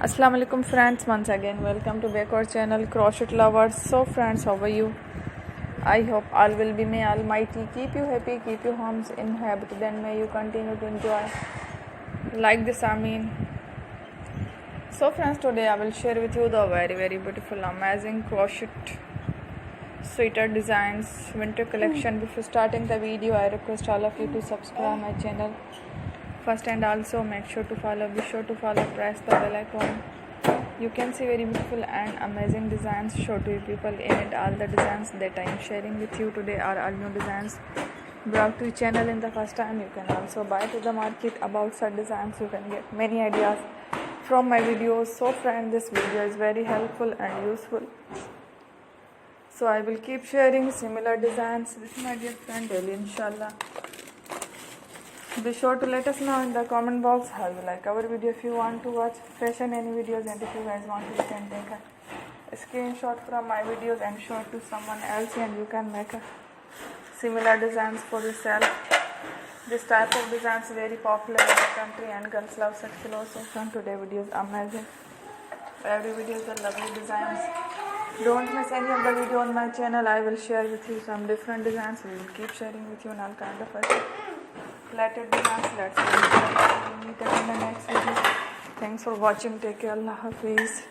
Assalamu alaikum friends, once again welcome to back our channel Crochet Lovers. So friends, how are you? I hope all will be, may Almighty keep you happy, keep your homes in habit, then may you continue to enjoy like this, Ameen. So friends, today I will share with you the very beautiful amazing crochet sweater designs winter collection. Before starting the video, I request all of you to subscribe my channel first, and also be sure to follow, press the bell icon. You can see very beautiful and amazing designs show to you people in it. All the designs that I am sharing with you today are all new designs brought to your channel in the first time. You can also buy to the market about such designs. You can get many ideas from my videos. So friend, this video is very helpful and useful, so I will keep sharing similar designs with my dear friend daily, inshallah. Be sure to let us know in the comment box how you like our video. If you want to watch fresh and any videos, and if you guys want to, you can take a screenshot from my videos and show it to someone else, and you can make a similar designs for yourself. This type of designs very popular in the country and girls love such clothes. So from today video is amazing. Every video is a lovely designs. Don't miss any of the video on my channel. I will share with you some different designs. We will keep sharing with you in all kind of flatted designs. Let's meet in the next video. Thanks for watching. Take care. Allah Hafiz.